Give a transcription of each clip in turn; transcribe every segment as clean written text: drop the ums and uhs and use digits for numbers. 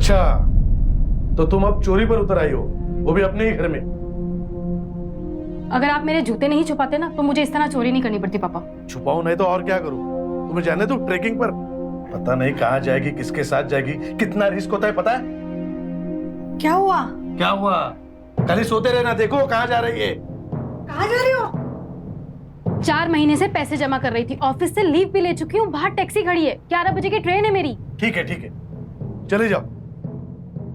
अच्छा, तो तुम अब चोरी पर उतर आई हो, वो भी अपने ही घर में। अगर आप मेरे जूते नहीं छुपाते ना तो मुझे इस तरह चोरी नहीं करनी पड़ती पापा। छुपाऊं नहीं तो और क्या करूं? तुम्हें जाने दो ट्रेकिंग पर, पता नहीं कहाँ जाएगी, किसके साथ जाएगी, कितना रिस्क होता है पता है? क्या हुआ? क्या हुआ? खाली सोते रहना, देखो कहाँ जा रही है। कहाँ जा रही हो? 4 महीने से पैसे जमा कर रही थी, ऑफिस से लीव भी ले चुकी हूँ, बाहर टैक्सी खड़ी है, 11 बजे की ट्रेन है मेरी। ठीक है ठीक है, चले जाओ।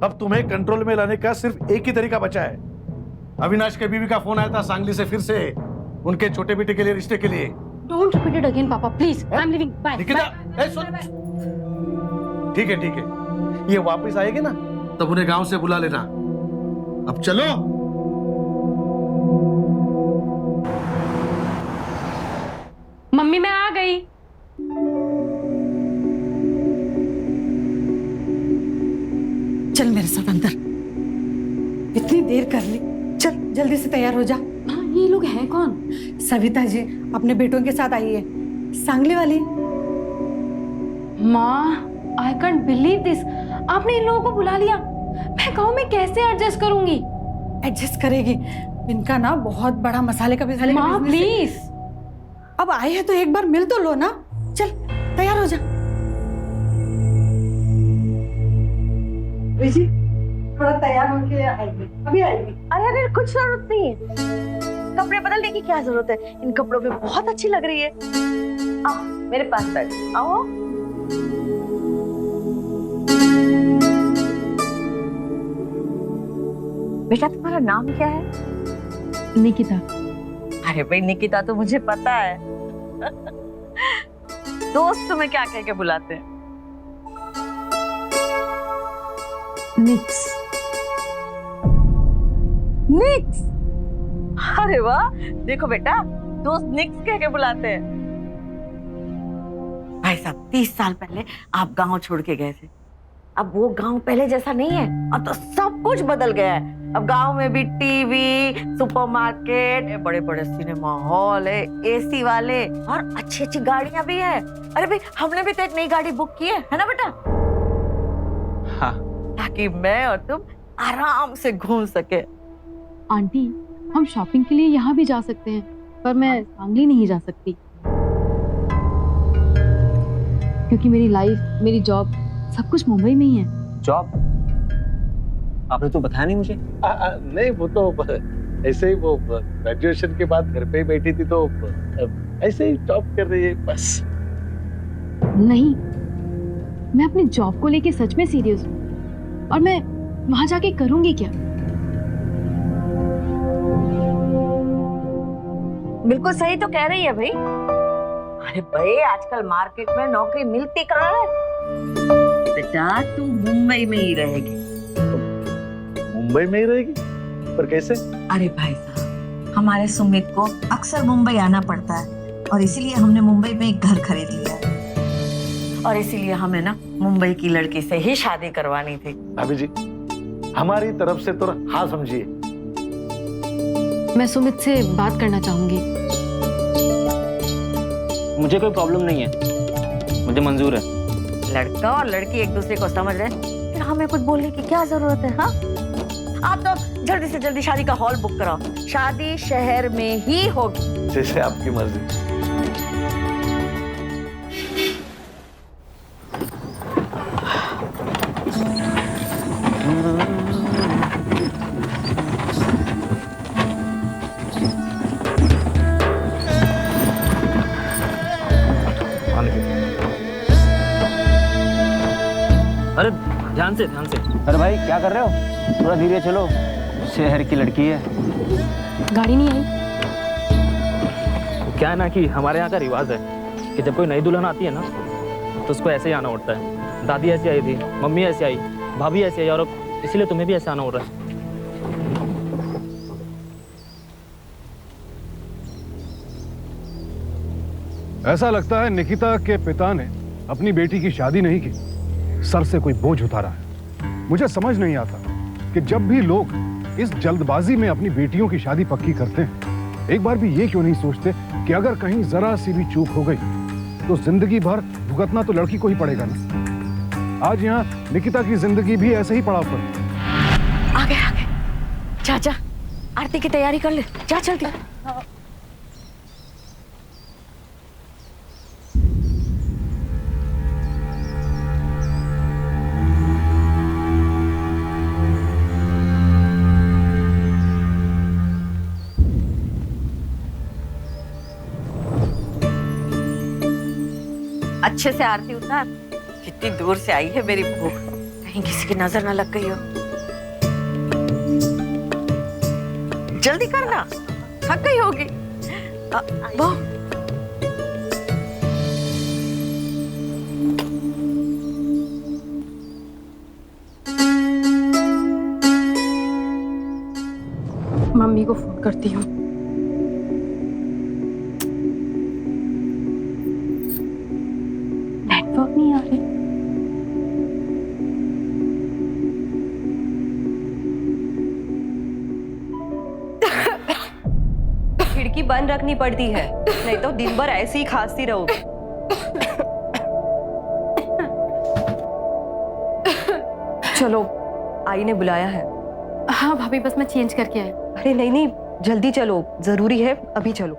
अब तुम्हें कंट्रोल में लाने का सिर्फ एक ही तरीका बचा है। अविनाश के बीवी का फोन आया था सांगली से, फिर से उनके छोटे बेटे के लिए, रिश्ते के लिए। डोंट रिपीट इट अगेन पापा please, I am leaving, bye. ठीक है ठीक है, ये वापस आएगी ना तब उन्हें गांव से बुला लेना। अब चलो। मम्मी मैं आ गई। चल मेरे साथ अंदर, इतनी देर कर ली, चल जल्दी से तैयार हो जा। हाँ, ये लोग हैं कौन? सविता जी अपने बेटों के साथ आई है, सांगली वाली। माँ आई कैंट बिलीव दिस, आपने इन लोगों को बुला लिया। मैं गाँव में कैसे एडजस्ट करूंगी? एडजस्ट करेगी, इनका ना बहुत बड़ा मसाले का बिजनेस है। माँ प्लीज। अब आए हैं तो एक बार मिल तो लो ना। चल तैयार हो जा। जी थोड़ा तैयार होके आएगी, अभी आएगी। अरे अरे कुछ जरूरत नहीं है, कपड़े बदलने की क्या जरूरत है, इन कपड़ों में बहुत अच्छी लग रही है। आओ मेरे पास बैठ, आओ। बेटा तुम्हारा नाम क्या है? निकिता। अरे भाई निकिता तो मुझे पता है। दोस्त तुम्हें क्या कह के बुलाते हैं? निक्स। निक्स? अरे वाह, देखो बेटा दोस्त निक्स कह के बुलाते हैं। भाई साहब 30 साल पहले आप गांव छोड़ के गए थे, अब वो गांव पहले जैसा नहीं है, अब तो सब कुछ बदल गया है। अब गांव में भी टीवी, सुपरमार्केट, बड़े बड़े सिनेमा हॉल है, एसी वाले, और अच्छी अच्छी गाड़ियां भी है। अरे भाई हमने भी तो एक नई गाड़ी बुक की है ना बेटा? हाँ। ताकि मैं और तुम आराम से घूम सके। आंटी हम शॉपिंग के लिए यहाँ भी जा सकते हैं, पर मैं सांगली नहीं जा सकती क्योंकि मेरी लाइफ, मेरी जॉब, सब कुछ मुंबई में ही है। जॉब? आपने तो बताया नहीं मुझे। नहीं वो तो ऐसे ही, वो ग्रेजुएशन के बाद घर पे ही बैठी थी तो ऐसे ही जॉब कर रही है बस। नहीं, मैं अपनी जॉब को लेके सच में सीरियस हूँ और मैं वहां जाके करूंगी क्या? बिल्कुल सही तो कह रही है भाई। अरे भाई आजकल मार्केट में नौकरी मिलती कहाँ है? बेटा तू मुंबई में ही रहेगी। मुंबई में ही रहेगी? पर कैसे? अरे भाई साहब हमारे सुमित को अक्सर मुंबई आना पड़ता है और इसीलिए हमने मुंबई में एक घर खरीद लिया है, और इसीलिए हमें ना मुंबई की लड़की से ही शादी करवानी थी। भाभी जी हमारी तरफ से तो हाँ समझिए। मैं सुमित से बात करना चाहूंगी। मुझे कोई प्रॉब्लम नहीं है, मुझे मंजूर है। लड़का और लड़की एक दूसरे को समझ रहे हैं, फिर हमें कुछ बोलने की क्या जरूरत है? हाँ आप तो जल्दी से जल्दी शादी का हॉल बुक कराओ, शादी शहर में ही होगी। जैसे आपकी मर्जी। अरे ध्यान से ध्यान से। अरे भाई क्या कर रहे हो, थोड़ा धीरे चलो, शहर की लड़की है। गाड़ी नहीं आई? क्या है ना कि हमारे यहाँ का रिवाज है कि जब कोई नई दुल्हन आती है ना तो उसको ऐसे ही आना होता है। दादी ऐसी आई थी, मम्मी ऐसी आई, भाभी ऐसी आई, और इसीलिए तुम्हें भी ऐसे आना हो रहा है। ऐसा लगता है निकिता के पिता ने अपनी बेटी की शादी नहीं की, सर से कोई बोझ उतारा है। मुझे समझ नहीं आता कि जब भी लोग इस जल्दबाजी में अपनी बेटियों की शादी पक्की करते हैं, एक बार भी ये क्यों नहीं सोचते कि अगर कहीं जरा सी भी चूक हो गई तो जिंदगी भर भुगतना तो लड़की को ही पड़ेगा ना। आज यहाँ निकिता की जिंदगी भी ऐसे ही पड़ाव पर है। आ गए। जा जा, आरती की तैयारी कर ले, जा जल्दी। अच्छे से आरती उतार। कितनी दूर से आई है मेरी बहू, कहीं किसी की नजर ना लग गई हो। जल्दी करना, थक गई होगी। बहू मम्मी को फोन करती हूँ। नेटवर्क नहीं आ रही। खिड़की बंद रखनी पड़ती है, नहीं तो दिन भर ऐसे ही खांसती रहोगी। चलो, आई ने बुलाया है। हाँ भाभी, बस मैं चेंज करके आई। अरे नहीं नहीं, जल्दी चलो, जरूरी है, अभी चलो।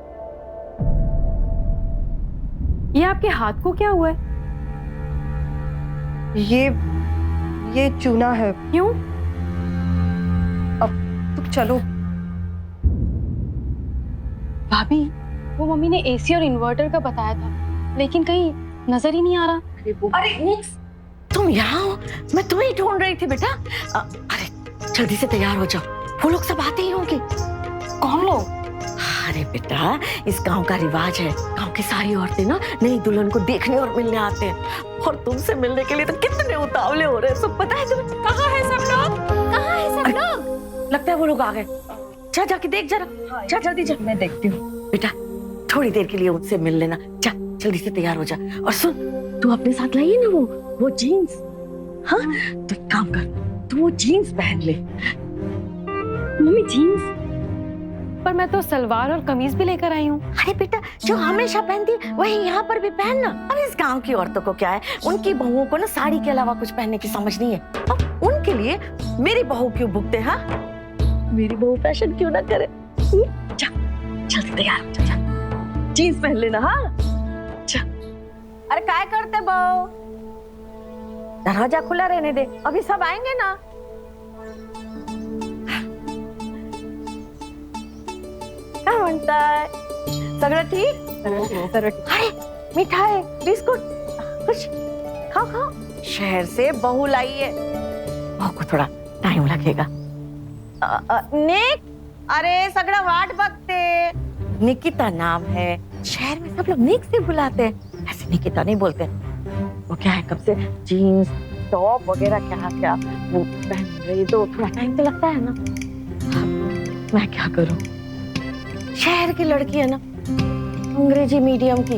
ये आपके हाथ को क्या हुआ है? ये चूना है। क्यों? अब तुम चलो। भाभी, वो मम्मी ने एसी और इन्वर्टर का बताया था, लेकिन कहीं नजर ही नहीं आ रहा। अरे तुम यहाँ हो, मैं तुम्हें ही ढूंढ रही थी बेटा। अरे जल्दी से तैयार हो जाओ, वो लोग सब आते ही होंगे। कौन लोग? अरे बेटा, इस गांव का रिवाज है, गांव की सारी औरतें ना नई दुल्हन को देखने और मिलने आते हैं, और तुमसे मिलने के लिए तो कितने उतावले हो रहे हैं, सब पता है तुम्हें? कहाँ है सब लोग? कहाँ है सब लोग? लगता है वो लोग आ गए। जा जाके देख जरा, जा जल्दी जा। मैं देखती हूँ। बेटा थोड़ी देर के लिए उनसे मिल लेना, जा जल्दी से तैयार हो जा। और सुन, तू अपने साथ लाइए ना वो जीन्स। हाँ तो एक काम कर, तू वो जीन्स पहन ले। मम्मी जीन्स? पर मैं तो सलवार और कमीज भी लेकर आई हूँ। अरे बेटा, जो हमेशा पहनती है वही यहाँ पर भी पहनना। अब इस गांव की औरतों को क्या है, उनकी बहुओं को ना साड़ी के अलावा कुछ पहनने की समझ नहीं है। अब उनके लिए मेरी बहू क्यों भुगते? हाँ, मेरी बहू फैशन क्यों ना करे? जा जल्दी तैयार हो जा, जीन्स पहन लेना। हाँ जा। अरे काय करते बहू, दरवाजा खुला रहने दे, अभी सब आएंगे ना। क्या म्हणताय, सगळं ठीक? अरे मिठाई, बिस्कुट, कुछ खाओ खाओ। शहर से बहू लाई है, बहू को थोड़ा टाइम लगेगा। निक, अरे सगळं वाट बघते। निकिता नाम है, शहर में सब लोग निक से बुलाते हैं, ऐसे निकिता नहीं बोलते। वो क्या है, कब से जीन्स टॉप वगैरह क्या क्या वो पहन रही, तो थोड़ा टाइम तो लगता है ना। मैं क्या करूं, शहर की लड़की है ना, अंग्रेजी मीडियम की।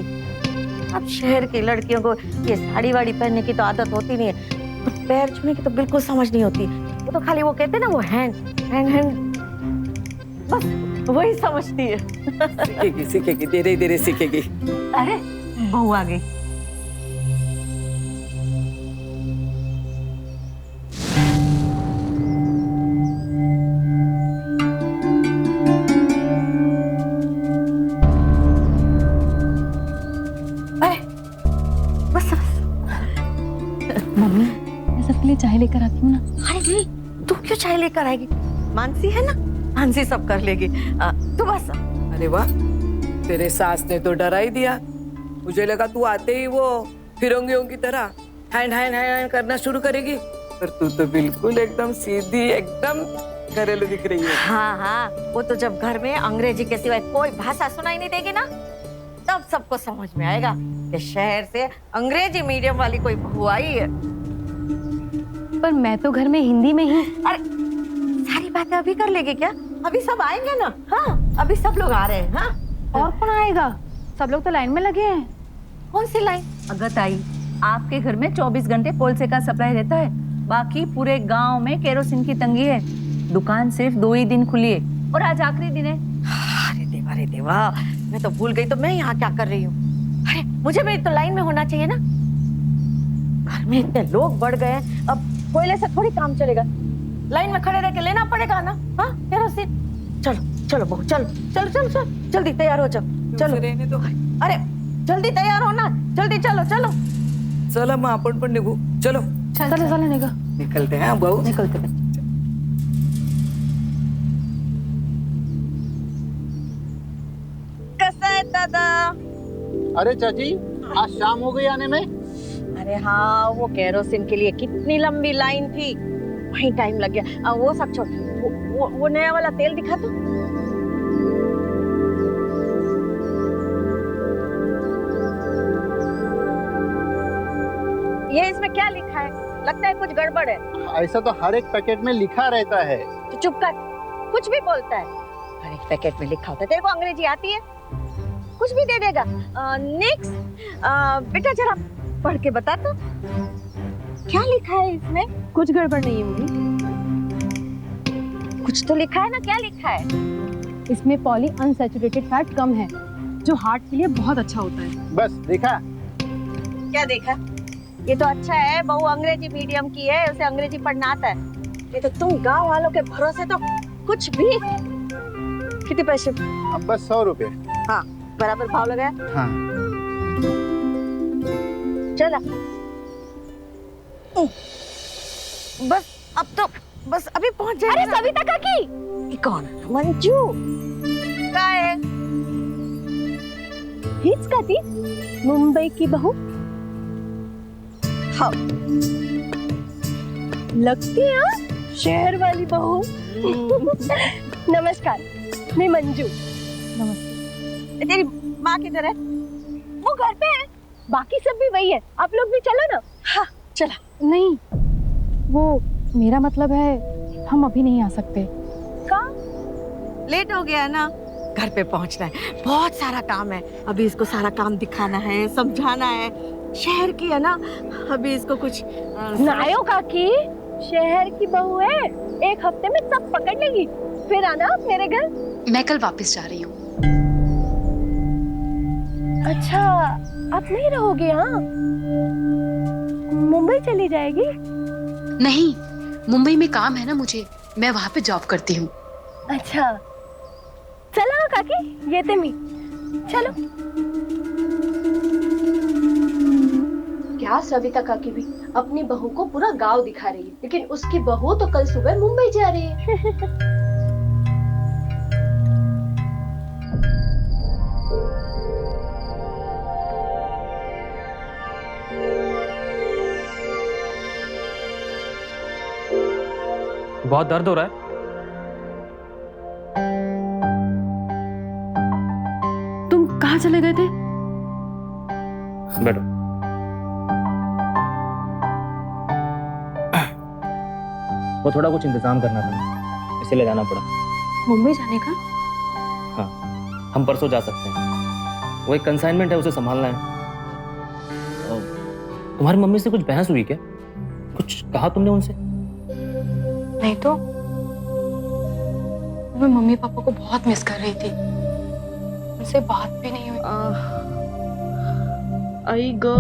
अब शहर की लड़कियों को ये साड़ी वाड़ी पहनने की तो आदत होती नहीं है, तो पैर छूने की तो बिल्कुल समझ नहीं होती। वो तो खाली वो कहते हैं ना, वो हैंड हैंड हैंड, बस वही समझती है। सीखेगी, धीरे धीरे सीखेगी। अरे बहू आ गई। मम्मी, मैं सबके लिए चाय लेकर आती हूँ ना। अरे नहीं, तू क्यों चाय लेकर आएगी? मानसी है ना, मानसी सब कर लेगी। तू बस। अरे वाह, तेरे सास ने तो डरा ही दिया। मुझे लगा तू आते ही वो फिरंगियों की तरह हैंड हैंड हैंड करना शुरू करेगी, पर तू तो बिल्कुल एकदम सीधी, एकदम घरेलू दिख रही है। हाँ हाँ, वो तो जब घर में अंग्रेजी के सिवाय कोई भाषा सुनाई नहीं देगी ना, तब सबको समझ में आएगा कि शहर से अंग्रेजी मीडियम वाली कोई बहू आई है। पर मैं तो घर में हिंदी में ही। अरे सारी बातें अभी कर लेगी क्या? अभी सब आएंगे ना। हाँ अभी सब लोग आ रहे हैं। हाँ और कौन आएगा? सब लोग तो लाइन में लगे हैं। कौन सी लाइन? अगत आई, आपके घर में 24 घंटे कोलसे का सप्लाई रहता है, बाकी पूरे गांव में केरोसिन की तंगी है। दुकान सिर्फ 2 ही दिन खुली है और आज आखिरी दिन है। अरे देवा, मैं तो भूल गई, तो मैं यहाँ क्या कर रही हूँ? अरे मुझे भी तो लाइन में होना चाहिए ना। घर में इतने लोग बढ़ गए हैं, अब कोयले से थोड़ी काम चलेगा। लाइन में खड़े रह के लेना पड़ेगा ना। हाँ केरोसिन। चलो चलो बहू, चलो चलो चलो चलो, जल्दी तैयार हो जाओ। चलो रहने दो। अरे जल्दी तैयार हो ना, जल्दी चलो चलो। चला मग आपण पण निघू. चलो चलो चलो निघा. निकलते हैं बहू. निकलते बच्चे. कैसा है दादा? अरे चाची, आज शाम हो गई आने में. अरे हाँ, वो केरोसिन के लिए कितनी लंबी लाइन थी, वहीं टाइम लग गया। वो सब छोड़, वो नया वाला तेल दिखा तो। ये इसमें क्या लिखा है? लगता है कुछ गड़बड़ है। ऐसा तो हर एक पैकेट में लिखा रहता है. तो चुप कर, कुछ भी बोलता है। हर एक पैकेट में लिखा होता है। तेरे को अंग्रेजी आती है? कुछ भी दे देगा। नेक्स्ट बेटा जरा पढ़ के बता तो, क्या लिखा है इसमें? कुछ गड़बड़ नहीं है मम्मी. कुछ तो लिखा है ना, क्या लिखा है? इसमें पॉली अनसैचुरेटेड फैट कम है, जो हार्ट के लिए बहुत अच्छा होता है. बस देखा. क्या देखा? ये तो अच्छा है, बहू अंग्रेजी मीडियम की है, उसे अंग्रेजी पढ़ना आता है। ये तो तुम गांव वालों के भरोसे तो कुछ भी। कितने पैसे? अब बस 100 रुपए. हाँ बराबर भाव लगाया. हाँ. चला बस, अब तो बस अभी पहुंच जाएगा. अरे सविता काकी. ये कौन? मंजू का है? हीच का ती मुंबई की बहू. हाँ लगती है शहर वाली बहू. नमस्कार, मैं मंजू. तेरी माँ किधर है? वो घर पे है, बाकी सब भी वही है. आप लोग भी चलो ना. हाँ चला. नहीं, वो मेरा मतलब है हम अभी नहीं आ सकते. लेट हो गया है ना, घर पे पहुंचना है, बहुत सारा काम है. अभी इसको सारा काम दिखाना है, समझाना है. शहर की है ना, अभी इसको कुछ नायो काकी, शहर की बहू है, एक हफ्ते में सब पकड़ लेगी. फिर आना मेरे घर. मैं कल वापस जा रही हूँ. अच्छा, आप नहीं रहोगे? हाँ, मुंबई चली जाएगी? नहीं, मुंबई में काम है ना मुझे, मैं वहाँ पे जॉब करती हूँ. अच्छा, चला काकी, येते मी. चलो. क्या सविता काकी भी अपनी बहू को पूरा गांव दिखा रही है, लेकिन उसकी बहू तो कल सुबह मुंबई जा रही है. बहुत दर्द हो रहा है. तुम कहाँ चले गए थे? बैठो. वो थोड़ा कुछ इंतजाम करना था, इसलिए जाना पड़ा. मुंबई जाने का? हाँ, हम परसों जा सकते हैं. वो एक कंसाइनमेंट है, उसे संभालना है. तुम्हारी मम्मी से कुछ बहस हुई क्या? कुछ कहा तुमने उनसे? नहीं तो मैं मम्मी पापा को बहुत मिस कर रही थी, उनसे बात भी नहीं हुई. आई गो.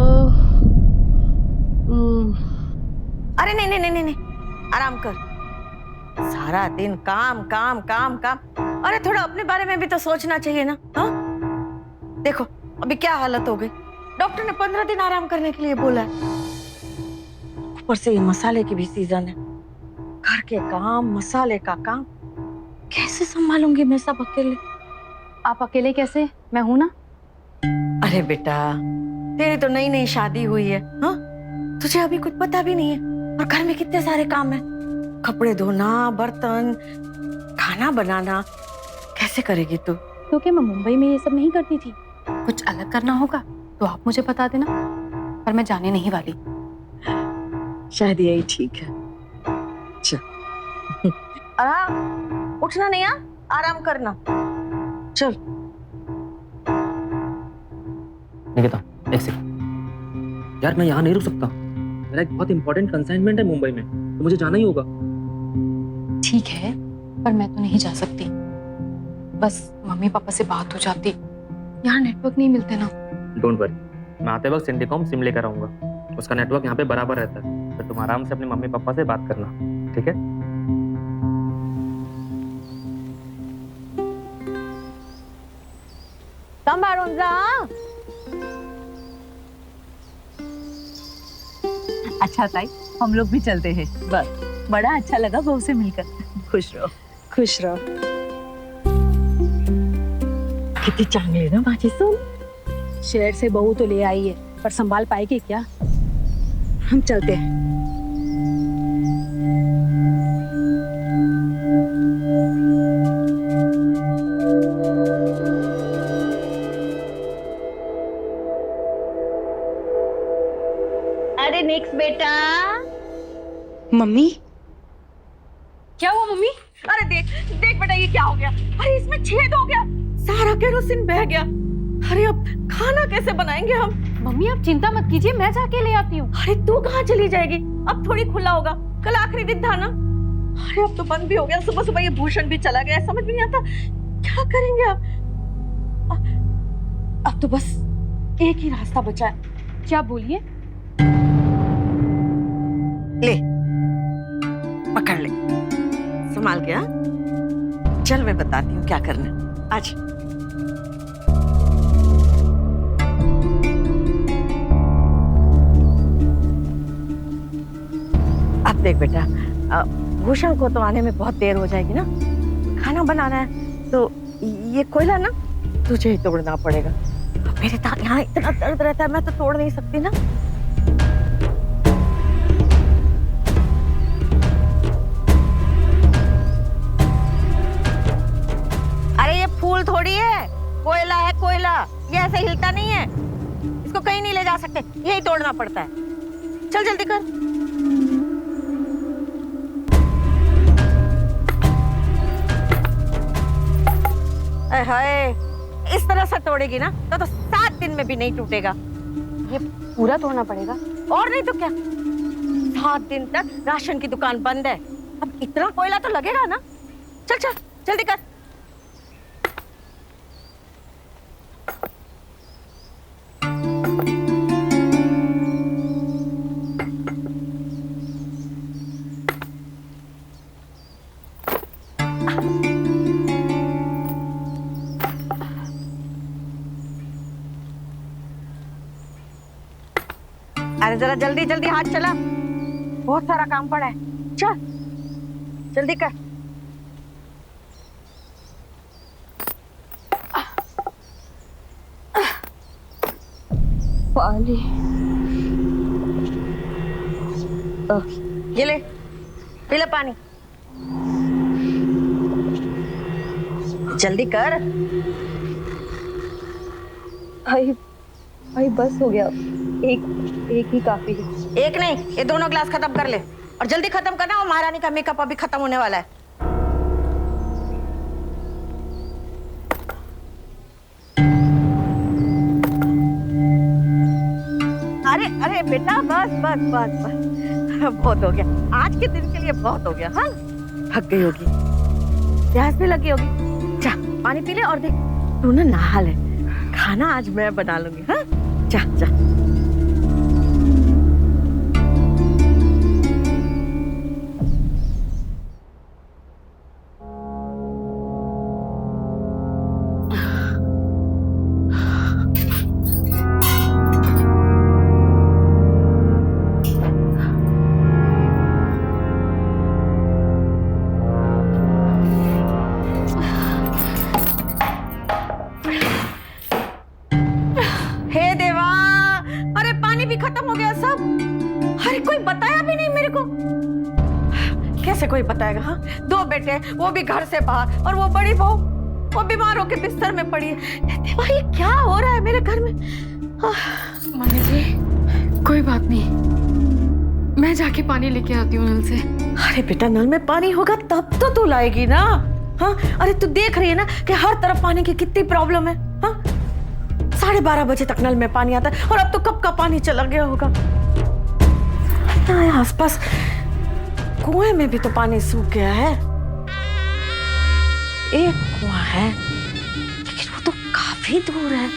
अरे नहीं नहीं नहीं नहीं, आराम कर. सारा दिन काम काम काम काम. अरे थोड़ा अपने बारे में भी तो सोचना चाहिए ना. हाँ देखो अभी क्या हालत हो गई. डॉक्टर ने 15 दिन आराम करने के लिए बोला है. ऊपर से ये मसाले की भी सीजन है. घर के काम, मसाले का काम, कैसे संभालूंगी मैं सब अकेले? आप अकेले कैसे? मैं हूं ना. अरे बेटा, तेरी तो नई नई शादी हुई है. हाँ तुझे अभी कुछ पता भी नहीं है, और घर में कितने सारे काम है. कपड़े धोना, बर्तन, खाना बनाना, कैसे करेगी तू? तो क्या मैं मुंबई में ये सब नहीं करती थी? कुछ अलग करना होगा तो आप मुझे बता देना, पर मैं जाने नहीं वाली. शायद यही ठीक है. चल आराम, उठना नहीं है, आराम करना. चल. निकिता, एक सेकंड यार, मैं यहाँ नहीं रुक सकता. मेरा एक बहुत इंपॉर्टेंट कंसाइनमेंट है मुंबई में, तो मुझे जाना ही होगा. ठीक है, पर मैं तो नहीं जा सकती. बस मम्मी पापा से बात हो जाती. यहाँ नेटवर्क नहीं मिलते ना. डोंट वरी, मैं आते वक्त सिंडिकॉम सिम लेकर आऊंगा. उसका नेटवर्क यहाँ पे बराबर रहता है। तो तुम आराम से अपने मम्मी पापा से बात करना, ठीक है? सांभाळून जा। अच्छा ताई, हम लोग भी चलते हैं। बस बड़ा अच्छा लगा बहू से मिलकर। खुश रहो। खुश रहो। कितनी चांगली ना माझी सून। शहर से बहू तो ले आई है, पर संभाल पाएगी क्या? हम चलते हैं। अरे नेक्स्ट बेटा। मम्मी क्या हुआ मम्मी? अरे देख देख बेटा, ये क्या हो गया? अरे इसमें छेद हो गया, सारा केरोसिन बह गया। अरे अब खाना कैसे बनाएंगे हम? मम्मी आप चिंता मत कीजिए, मैं जाके ले आती हूँ। अरे तू कहाँ चली जाएगी? अब थोड़ी खुला होगा, कल आखिरी दिन था ना। अरे अब तो बंद भी हो गया, सुबह सुबह ये भूषण भी चला गया, समझ में नहीं आता क्या करेंगे अब। अब तो बस एक ही रास्ता बचा है। क्या बोलिए? ले पकड़ ले, संभाल के। हाँ चल मैं बताती हूँ क्या करना। आज अब देख बेटा, भूषण को तो आने में बहुत देर हो जाएगी ना। खाना बनाना है तो ये कोयला ना तुझे ही तोड़ना पड़ेगा। मेरे यहाँ इतना दर्द रहता है, मैं तो तोड़ नहीं सकती ना। अरे ये फूल थोड़ी है, कोयला है कोयला। ये ऐसे हिलता नहीं है, इसको कहीं नहीं ले जा सकते, यही तोड़ना पड़ता है। चल जल्दी कर। हाय, इस तरह से तोड़ेगी ना तो 7 दिन में भी नहीं टूटेगा। ये पूरा तोड़ना पड़ेगा? और नहीं तो क्या, 7 दिन तक राशन की दुकान बंद है। अब इतना कोयला तो लगेगा ना। चल चल जल्दी कर। अरे जरा जल्दी जल्दी हाथ चला, बहुत सारा काम पड़ा है। चल जल्दी कर। पानी ये ले, पी ले पानी। जल्दी कर। भाई बस हो गया, एक ही काफी है। एक नहीं, ये दोनों ग्लास खत्म कर ले और जल्दी खत्म करना। और महारानी का मेकअप अभी खत्म होने वाला है। अरे अरे बेटा, बस बस बस बस, बहुत हो गया आज के दिन के लिए, बहुत हो गया। हाँ थक गई होगी, प्यास भी लगी होगी। जा पानी पी ले और देख तू ना नहा ले। खाना आज मैं बना लूंगी। हाँ जा जा। हे देवा, अरे पानी भी खत्म हो गया सब। अरे कोई बताया भी नहीं मेरे को। कैसे कोई बताएगा? हाँ 2 बेटे, वो भी घर से बाहर, और वो बड़ी बहू वो बीमार होके बिस्तर में पड़ी है। देवा ये क्या हो रहा है मेरे घर में? मम्मी जी कोई बात नहीं, मैं जाके पानी लेके आती हूँ नल से। अरे बेटा, नल में पानी होगा तब तो तू लाएगी ना। हाँ अरे तू देख रही है ना कि हर तरफ पानी की कितनी प्रॉब्लम है। हाँ 12:30 बजे तक नल में पानी आता है, और अब तो कब का पानी चला गया होगा। आसपास कुएं में भी तो पानी सूख गया है। एक कुआं है लेकिन वो तो काफी दूर है।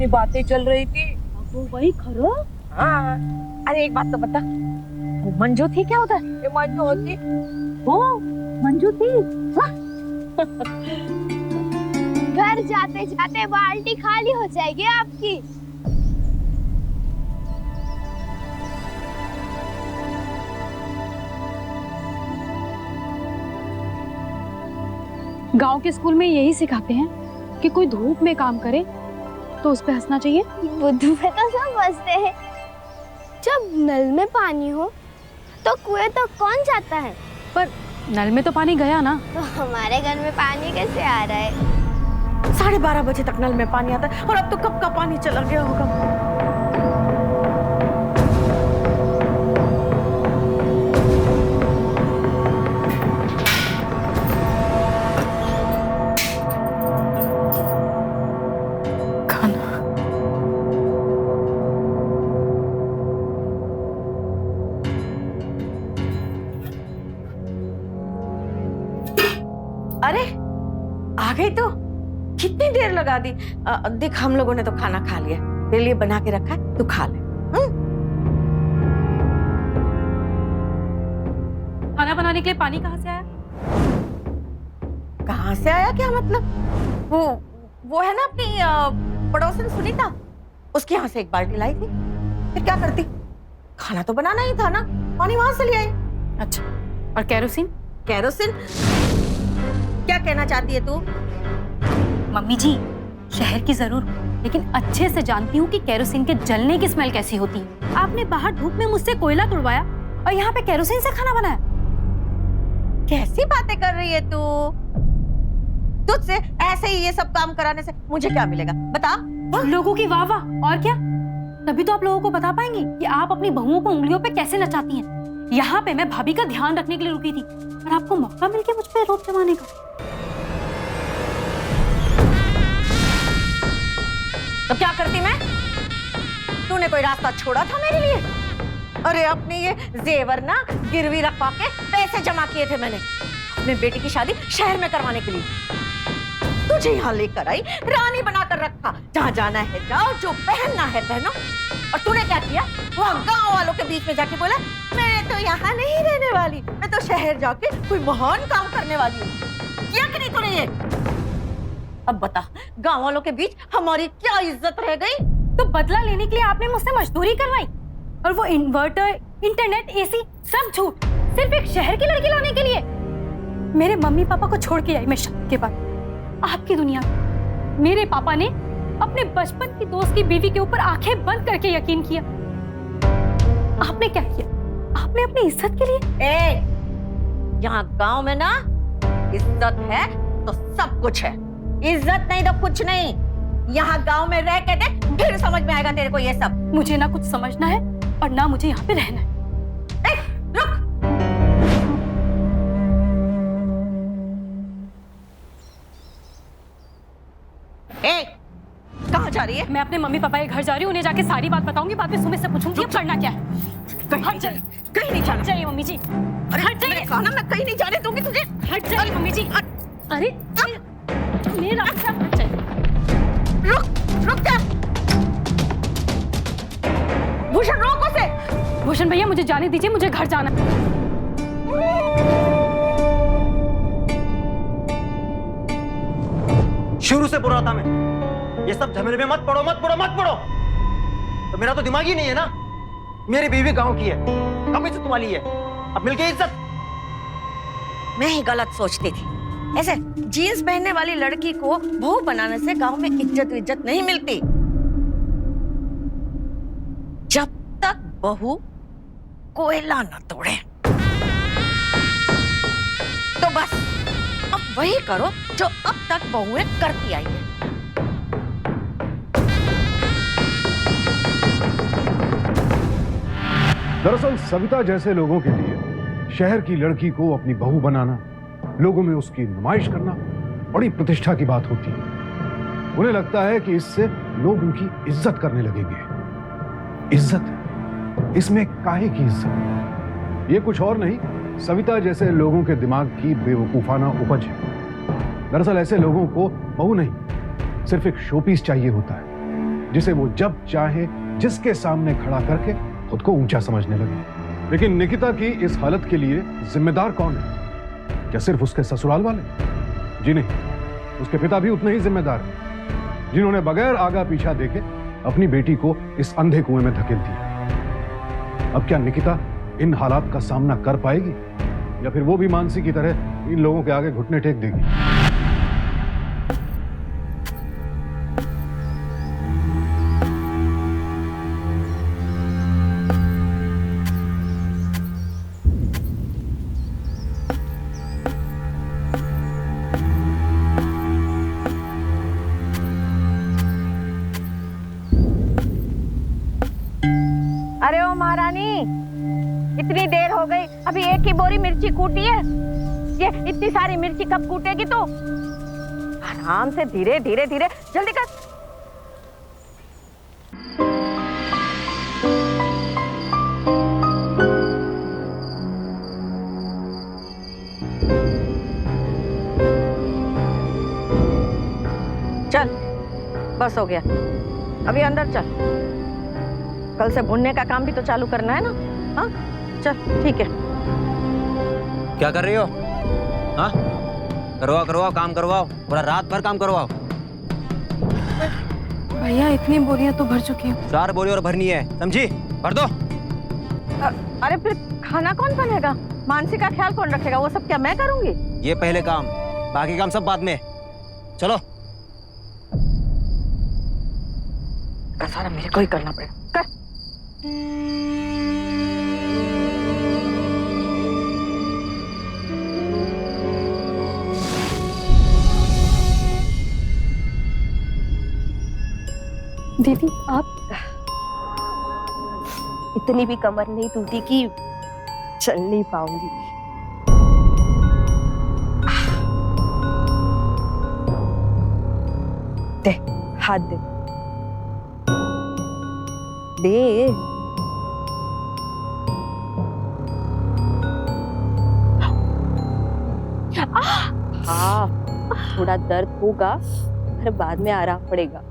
इतनी बातें चल रही थी। वो वही खरो। हाँ, अरे एक बात तो बता, वो मंजू थी क्या उधर? ये मंजू होती? वो मंजू थी। घर जाते जाते बाल्टी खाली हो जाएगी आपकी। गांव के स्कूल में यही सिखाते हैं कि कोई धूप में काम करे तो उस पे हंसना चाहिए। बुद्धू पे तो सब हंसते हैं। जब नल में पानी हो तो कुएं तक कौन जाता है? पर नल में तो पानी गया ना। तो हमारे घर में पानी कैसे आ रहा है? 12:30 बजे तक नल में पानी आता है और अब तो कब का पानी चला गया होगा। अरे आ गई तो कितनी देर लगा दी। देख हम लोगों ने तो खाना खा लिया, तेरे लिए बना के रखा है, तू खा ले। खाना बनाने के लिए पानी कहाँ से आया? कहाँ से आया क्या मतलब? वो है ना अपनी पड़ोसन सुनीता, उसके यहाँ से एक बाल्टी लाई थी। फिर क्या करती, खाना तो बनाना ही था ना, पानी वहां से ले आई। अच्छा, और केरोसिन? केरोसिन? क्या कहना चाहती है तू? मम्मी जी, शहर की जरूर, लेकिन अच्छे से जानती हूँ कि केरोसिन के जलने की स्मेल कैसी होती है। आपने बाहर धूप में मुझसे कोयला तुड़वाया और यहाँ पे केरोसिन से खाना बनाया। कैसी बातें कर रही है तू? तुझसे ऐसे ही ये सब काम कराने से मुझे क्या मिलेगा बता? लोगों की वाह वाह, और क्या? तभी तो आप लोगों को बता पाएंगी कि आप अपनी बहुओं को उंगलियों पे कैसे नचाती हैं। यहाँ पे मैं भाभी का ध्यान रखने के लिए रुकी थी और आपको मौका मिल गया मुझ पे रोब जमाने का। तो क्या करती मैं? तूने कोई रास्ता छोड़ा था मेरे लिए? अरे अपने ये जेवर ना गिरवी रखवा के पैसे जमा किए थे मैंने अपने बेटी की शादी शहर में करवाने के लिए। तुझे यहाँ लेकर आई, रानी बनाकर रखा, जहाँ जाना है जाओ, जो पहनना है पहनो। और तूने क्या किया? वहाँ गांव वालों के बीच में जाके बोला मैं तो यहाँ नहीं रहने वाली, मैं तो शहर जाके कोई महान काम करने वाली हूँ। किया कि नहीं तूने ये? अब बता, गांव वालों के बीच हमारी क्या इज्जत रह गई? तो बदला लेने के लिए आपने मुझसे मजदूरी करवाई और वो इन्वर्टर, इंटरनेट, एसी सब झूठ, सिर्फ एक शहर की लड़की लाने के लिए। मेरे मम्मी पापा को छोड़ के आई मैं शादी के बाद आपकी दुनिया में। मेरे पापा ने अपने बचपन की दोस्त की बीवी के ऊपर आंखें बंद करके यकीन किया। आपने क्या किया? आपने अपनी इज्जत के लिए। यहाँ गांव में ना इज्जत है तो सब कुछ है, इज्जत नहीं तो कुछ नहीं। यहाँ गांव में रह के देख, फिर समझ में आएगा तेरे को ये सब। मुझे ना कुछ समझना है और ना मुझे यहाँ पे रहना है। रुक, कहाँ जा रही है? मैं अपने मम्मी पापा के घर जा रही हूँ, उन्हें जाके सारी बात बताऊंगी, बाद में सुमित से पूछूंगी अब करना क्या है। कहीं नहीं जाना। चलिए मम्मी जी। हट जाइए। खाना मैं कहीं नहीं जाने दूंगी तुझे। हट जाइए मम्मी जी। अरे मेरा रास्ता हट जाइए। रुक जा भूषण, रोक उसे। भूषण भैया मुझे जाने दीजिए, मुझे घर जाना। शुरू से बुरा था मैं, ये सब झमेले में मत पड़ो मत पड़ो मत पड़ो। तो मेरा तो दिमाग ही नहीं है ना। मेरी बीवी गांव की है, कम इज्जत वाली है, अब मिल गई इज्जत। मैं ही गलत सोचती थी, ऐसे जीन्स पहनने वाली लड़की को बहू बनाने से गांव में इज्जत नहीं मिलती। जब तक बहू कोयला न तोड़े। तो बस अब वही करो जो अब तक बहुएं करती आई है। दरअसल सविता जैसे लोगों के लिए शहर की लड़की को अपनी बहू बनाना, लोगों में उसकी नुमाइश करना बड़ी प्रतिष्ठा की बात होती है। उन्हें लगता है कि इससे लोग उनकी इज्जत करने लगेंगे। इज्जत? इसमें काहे की इज्जत? ये कुछ और नहीं, सविता जैसे लोगों के दिमाग की बेवकूफाना उपज है। दरअसल ऐसे लोगों को बहू नहीं, सिर्फ एक शोपीस चाहिए होता है। जिसे वो जब चाहे जिसके सामने खड़ा करके खुद को ऊंचा समझने लगे। लेकिन निकिता की इस हालत के लिए जिम्मेदार कौन है? क्या सिर्फ उसके ससुराल वाले? जी नहीं, उसके पिता भी उतने ही जिम्मेदार हैं, जिन्होंने बगैर आगा पीछा देखे अपनी बेटी को इस अंधे कुएं में धकेल दिया। अब क्या निकिता इन हालात का सामना कर पाएगी, या फिर वो भी मानसी की तरह इन लोगों के आगे घुटने टेक देगी? अरे ओ महारानी, इतनी देर हो गई, अभी एक ही बोरी मिर्ची कूटी है। ये इतनी सारी मिर्ची कब कूटेगी तू? आराम से, धीरे धीरे धीरे, जल्दी कर। चल, बस हो गया, अभी अंदर चल। कल से भुनने का काम भी तो चालू करना है ना? हाँ, चल ठीक है। क्या कर रही हो? हाँ, करवाओ करवाओ, काम करवाओ, पूरा रात भर काम करवाओ। भैया इतनी बोरियां तो भर चुकी हूँ। 4 बोरी और भरनी है, समझी? भर दो। अरे फिर खाना कौन बनेगा? मानसी का ख्याल कौन रखेगा? वो सब क्या मैं करूंगी? ये पहले काम, बाकी काम सब बाद में। चलो। का सारा मेरे को ही करना पड़ेगा। कर। दीदी आप इतनी भी कमर नहीं टूटी कि चल नहीं पाऊंगी। दे, हाथ दे, दे। हाँ, थोड़ा दर्द होगा, पर बाद में आराम पड़ेगा।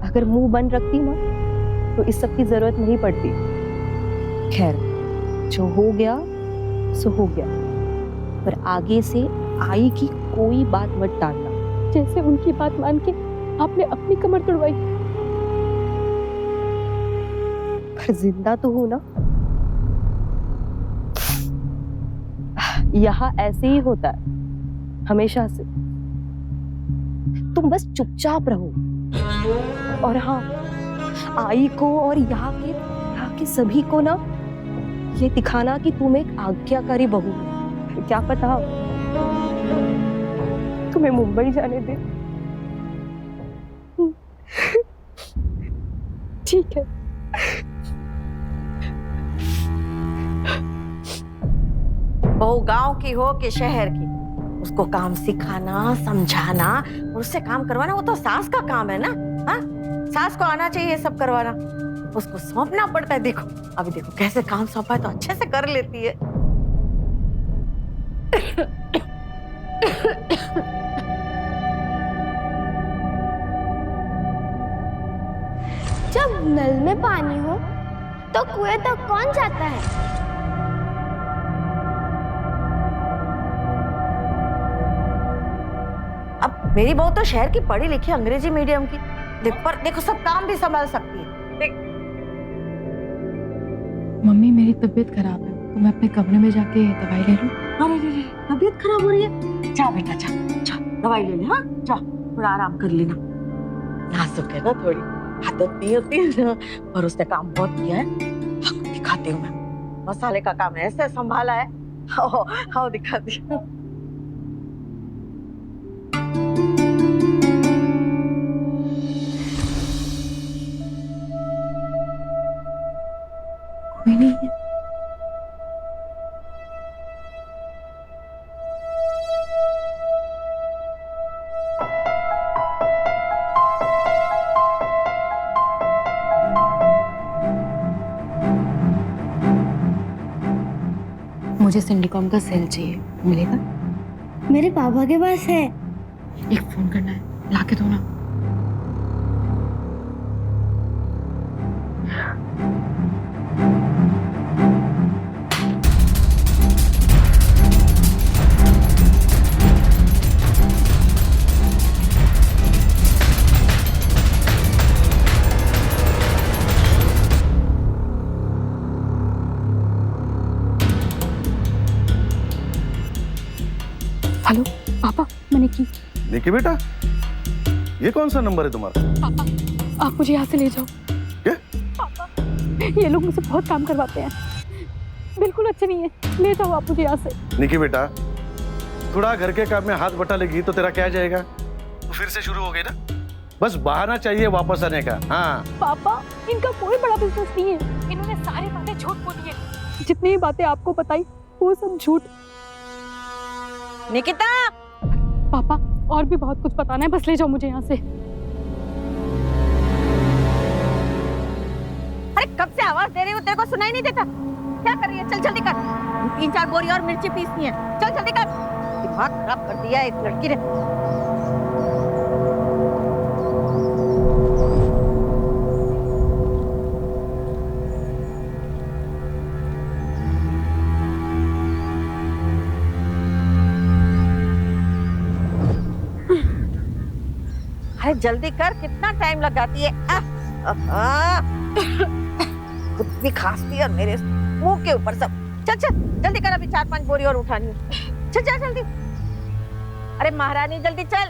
अगर मुंह बंद रखती ना तो इस सब की जरूरत नहीं पड़ती। खैर, जो हो गया सो हो गया, पर आगे से आई की कोई बात मत टालना। जैसे उनकी बात मान के आपने अपनी कमर तोड़वाई। पर जिंदा तो हो ना? यहाँ ऐसे ही होता है हमेशा से। तुम बस चुपचाप रहो। और हाँ, आई को और यहाँ के सभी को ना ये दिखाना कि तुम एक आज्ञाकारी बहू हो। क्या पता तुम्हें मुंबई जाने दे। ठीक है। बहू गांव की हो कि शहर की, उसको काम सिखाना, समझाना और उससे काम करवाना वो तो सास का काम है ना। हाँ, सास को आना चाहिए सब करवाना, उसको सौंपना पड़ता है। देखो अभी देखो कैसे काम सौंपा है तो अच्छे से कर लेती है। जब नल में पानी हो तो कुएं तक कौन जाता है? अब मेरी बहू तो शहर की पढ़ी लिखी अंग्रेजी मीडियम की, पर देखो सब काम भी संभाल सकती है। देख मम्मी मेरी तबीयत खराब है, तो मैं अपने कमरे में जाके दवाई ले लूं? अरे तबीयत खराब हो रही है? जा बेटा जा, जा दवाई ले ले। हाँ जा, थोड़ा आराम कर लेना। नाजुक है ना थोड़ी, आदत नहीं होती है ना, पर उसने काम बहुत किया है। दिखाती हूँ मैं, मसाले का काम ऐसे संभाला है। हाँ दिखाती हूँ। कोई नहीं है। मुझे सिंडिकॉम का सेल चाहिए, मिलेगा? मेरे पापा के पास है। एक फोन करना है, लाके दो ना। हेलो पापा, मैंने की। निकी बेटा, ये कौन सा नंबर है तुम्हारा? पापा, आप मुझे यहाँ से ले जाओ। क्या? पापा, ये लोग मुझसे बहुत काम करवाते हैं, बिल्कुल अच्छे नहीं है। ले जाओ आप मुझे यहाँ से। निकी बेटा, थोड़ा घर के काम में हाथ बटा लेगी तो तेरा क्या जाएगा? तो फिर से शुरू हो गई ना? बस बहाना चाहिए वापस आने का। हाँ पापा, इनका कोई बड़ा बिजनेस नहीं है। इन्होंने सारी बातें झूठ बोली है। जितनी भी बातें आपको बताई वो सब झूठ। निकिता, पापा, और भी बहुत कुछ बताना है, बस ले जाओ मुझे यहाँ से। अरे कब से आवाज दे रही हूँ, तेरे को सुनाई नहीं देता? क्या कर रही है? चल जल्दी कर। 3-4 बोरी और मिर्ची पीसनी है। चल जल्दी कर। दिमाग खराब कर दिया है इस लड़की ने। अरे जल्दी कर, कितना टाइम लगाती है? खुद भी खांसती है और मेरे मुंह के ऊपर सब। चल चल जल्दी कर, अभी 4-5 बोरी और उठानी है। चल चल जल्दी। अरे महारानी जल्दी चल।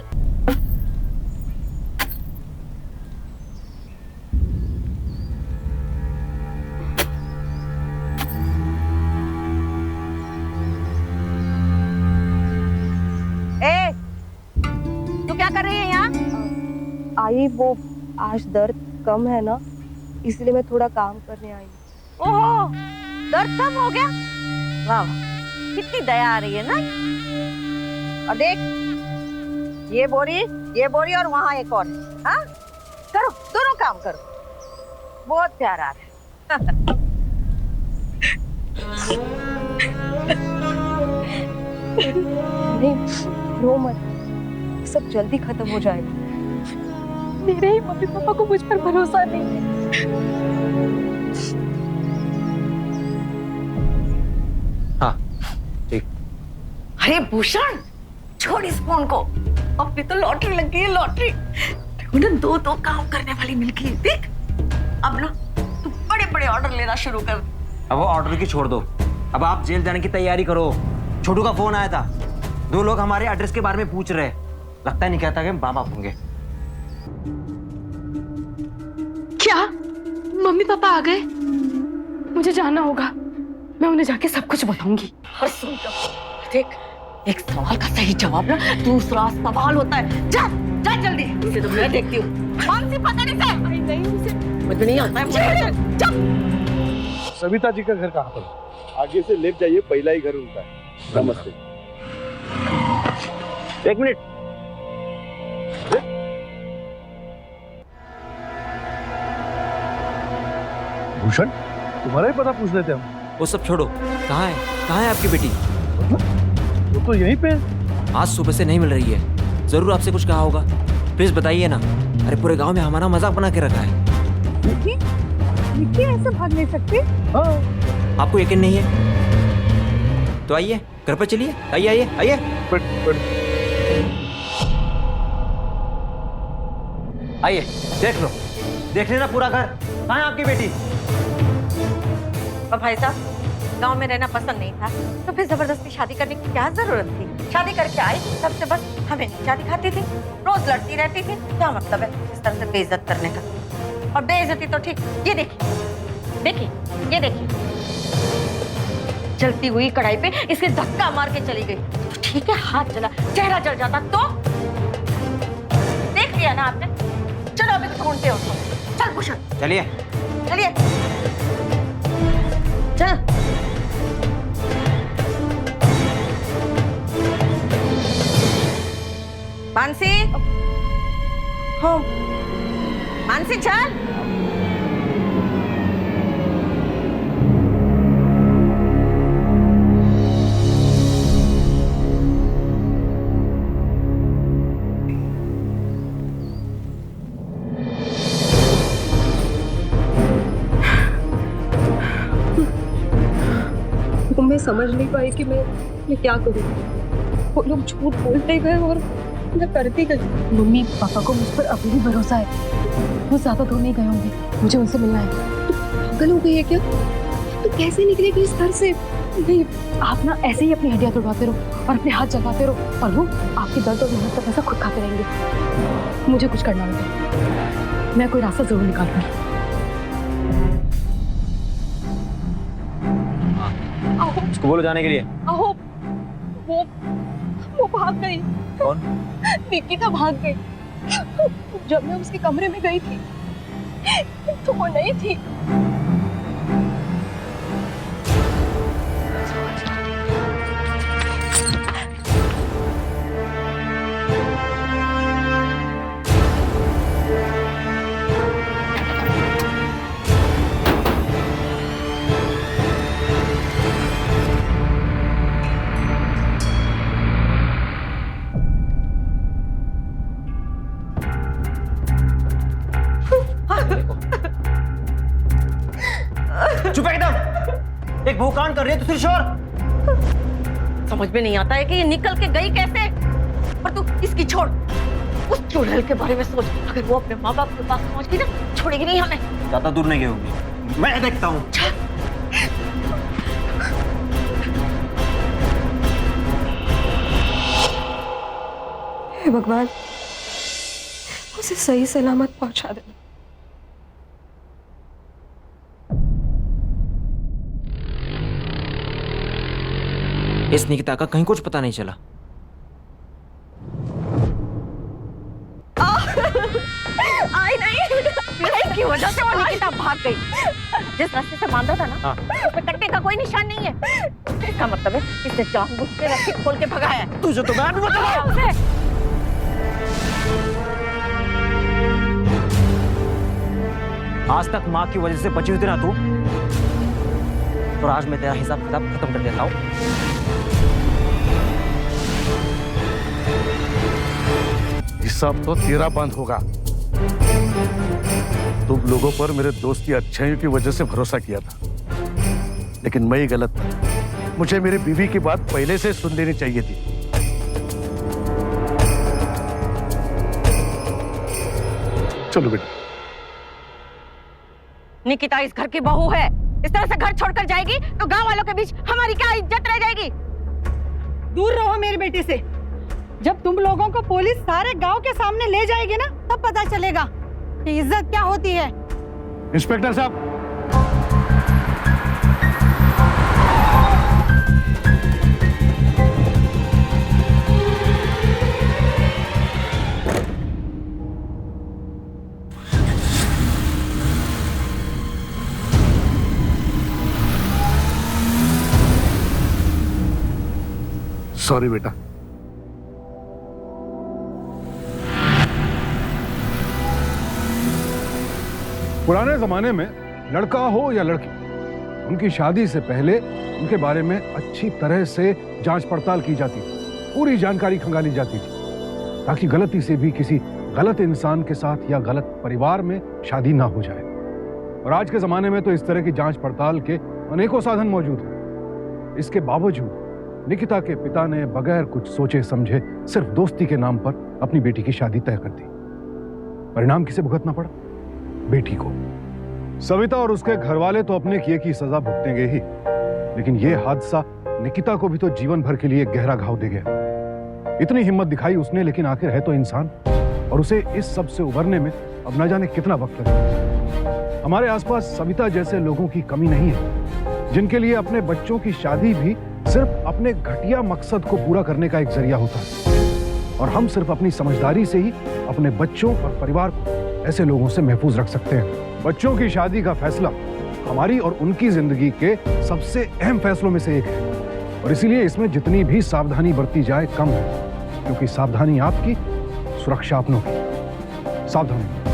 ए, तू क्या कर रही है यहाँ? आई, वो आज दर्द कम है ना, इसलिए मैं थोड़ा काम करने आई। ओहो, दर्द कम हो गया? वाह वाह, कितनी दया आ रही है ना। और देख, ये बोरी और वहाँ एक और। हाँ, करो, दोनों काम करो। बहुत प्यार आ रहा है। नहीं, रो मत, सब जल्दी खत्म हो जाएगा। मेरे ही मम्मी पापा को मुझ पर भरोसा नहीं है। हाँ ठीक। अरे भूषण, छोड़ इस फोन को। अब भी तो लॉटरी लग गई है, लॉटरी। उन्हें 2-2 काम करने वाली मिल गई। देख, अब ना तू बड़े-बड़े ऑर्डर लेना शुरू कर। अब वो ऑर्डर की छोड़ दो, अब आप जेल जाने की तैयारी करो। छोटू का फोन आया था, 2 लोग हमारे एड्रेस के बारे में पूछ रहे। लगता नहीं कहता कि हम बाप होंगे। क्या मम्मी पापा आ गए? मुझे जाना होगा, मैं उन्हें जाके सब कुछ बताऊंगी। और सुन लो, देख, एक सवाल का सही जवाब ना दूसरा सवाल होता है। जा जा जल्दी, इसे तो मैं देखती हूँ। कौन सी पता नहीं से? नहीं, मुझे नहीं आता है। सविता जी का घर कहाँ पर? आगे से लेफ्ट जाइए, पहला ही घर उनका है। नमस्ते। 1 मिनट। भूषण, तुम्हारा ही पता पूछ लेते हम। वो सब छोड़ो, कहाँ है आपकी बेटी? वो तो यहीं पे है। आज सुबह से नहीं मिल रही है। जरूर आपसे कुछ कहा होगा, प्लीज बताइए ना। अरे पूरे गांव में हमारा मजाक बना के रखा है। निकी ऐसे भाग नहीं सकती। हाँ। आपको यकीन नहीं है तो आइए, घर पर चलिए। आइए आइए आइए। आइए, देख लो, देख लेना पूरा घर। कहाँ है आपकी बेटी? और भाई साहब, गांव में रहना पसंद नहीं था तो फिर जबरदस्ती शादी करने की क्या जरूरत थी? शादी करके आई तब से बस हमें नीचा दिखाती थी, रोज लड़ती रहती थी। क्या मतलब है इस तरह से बेइज्जत करने का? और बेइज्जती तो ठीक, ये देखिए, ये देखिए, जलती हुई कढ़ाई पे इसके धक्का मार के चली गई। तो ठीक है, हाथ जला, चेहरा जल जाता तो? देख लिया ना आपने। चलो अभी ढूंढते हो उसको। चल भूषण, चलिए चलिए, चल। मानसी, हाँ मानसी चल। मैं समझ नहीं पाई कि मैं क्या करूं। वो लोग झूठ बोलते गए और मैं करती गई। मम्मी पापा को मुझ पर अभी भी भरोसा है। वो ज्यादा दूर नहीं गए होंगे, मुझे उनसे मिलना है। पागल हो गई है क्या? तो कैसे निकलेगी इस घर से? नहीं, आप ना ऐसे ही अपनी हड्डियां तोड़वाते रहो और अपने हाथ जलाते रहो और वो आपकी दर्द और मेहनत का पैसा खुद खाते रहेंगे। मुझे कुछ करना होगा, मैं कोई रास्ता जरूर निकालूंगी। उसको बोलो जाने के लिए। अहो, वो भाग गई। कौन? निकिता भाग गई। जब मैं उसके कमरे में गई थी तो वो नहीं थी। चुप एकदम। एक भूकांड कर रही है दूसरी शोर। समझ में नहीं आता है कि ये निकल के गई कैसे। पर तू इसकी छोड़, उस चुड़ैल के बारे में सोच। अगर वो अपने माँ बाप के पास पहुंच गई ना, छोड़ेगी नहीं हमें। ज्यादा दूर नहीं गई होगी, मैं देखता हूँ। हे भगवान, उसे सही सलामत पहुंचा दे। इस निकिता का कहीं कुछ पता नहीं चला। आई नहीं की वजह से वो निकिता भाग गई। जिस रास्ते से बांधा था ना, उसमें कटने का कोई निशान नहीं है। इसका मतलब है इसने जानबूझ के रस्सी खोल के भगाया है। तुझे तो मैं भी बताऊंगा। आज तक माँ की वजह से बची हुई थी ना तू, और आज मैं तेरा हिसाब किताब खत्म कर देता हूँ। हिसाब तो तेरा बंद होगा। तुम लोगों पर मेरे दोस्त की अच्छाइयों की वजह से भरोसा किया था, लेकिन मैं ही गलत था। मुझे मेरी बीवी की बात पहले से सुन लेनी चाहिए थी। चलो बेटा। निकिता इस घर की बहू है। इस तरह से घर छोड़कर जाएगी तो गांव वालों के बीच हमारी क्या इज्जत रह जाएगी। दूर रहो मेरे बेटे से। जब तुम लोगों को पुलिस सारे गांव के सामने ले जाएगी ना, तब पता चलेगा कि इज्जत क्या होती है। इंस्पेक्टर साहब, सॉरी बेटा। पुराने जमाने में लड़का हो या लड़की, उनकी शादी से पहले उनके बारे में अच्छी तरह से जांच पड़ताल की जाती थी, पूरी जानकारी खंगाली जाती थी, ताकि गलती से भी किसी गलत इंसान के साथ या गलत परिवार में शादी ना हो जाए। और आज के जमाने में तो इस तरह की जांच पड़ताल के अनेकों साधन मौजूद हैं। इसके बावजूद निकिता के पिता ने बगैर कुछ सोचे समझे सिर्फ दोस्ती के नाम पर अपनी बेटी की शादी तय कर दी। परिणाम किसे भुगतना पड़ा? बेटी को। सविता और उसके घर वाले तो अपने किए की सजा भुगतेंगे ही, लेकिन यह हादसा निकिता को भी तो जीवन भर के लिए गहरा घाव दे गया। इतनी हिम्मत दिखाई उसने, लेकिन आखिर है तो इंसान, और उसे इस सब से उबरने में अब न जाने कितना वक्त लगेगा। हमारे आसपास सविता जैसे लोगों की कमी नहीं है, जिनके लिए अपने बच्चों की शादी भी सिर्फ अपने घटिया मकसद को पूरा करने का एक जरिया होता है। और हम सिर्फ अपनी समझदारी से ही अपने बच्चों और परिवार को ऐसे लोगों से महफूज रख सकते हैं। बच्चों की शादी का फैसला हमारी और उनकी जिंदगी के सबसे अहम फैसलों में से एक है, और इसीलिए इसमें जितनी भी सावधानी बरती जाए कम है, क्योंकि सावधानी आपकी, सुरक्षा अपनों की। सावधानी।